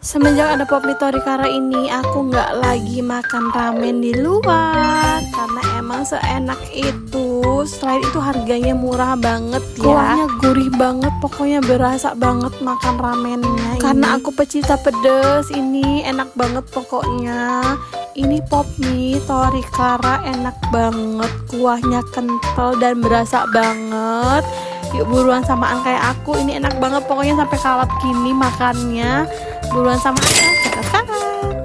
Semenjak ada Pop Mie Torikara ini, aku nggak lagi makan ramen di luar karena emang seenak itu. Selain itu harganya murah banget ya. Kuahnya gurih banget, pokoknya berasa banget makan ramennya. Karena aku pecinta pedes, ini enak banget pokoknya. Ini Pop Mie Torikara enak banget, kuahnya kental dan berasa banget. Yuk buruan samaan kayak aku, ini enak banget pokoknya sampai kalap gini makannya. Buruan sama aja, sekarang.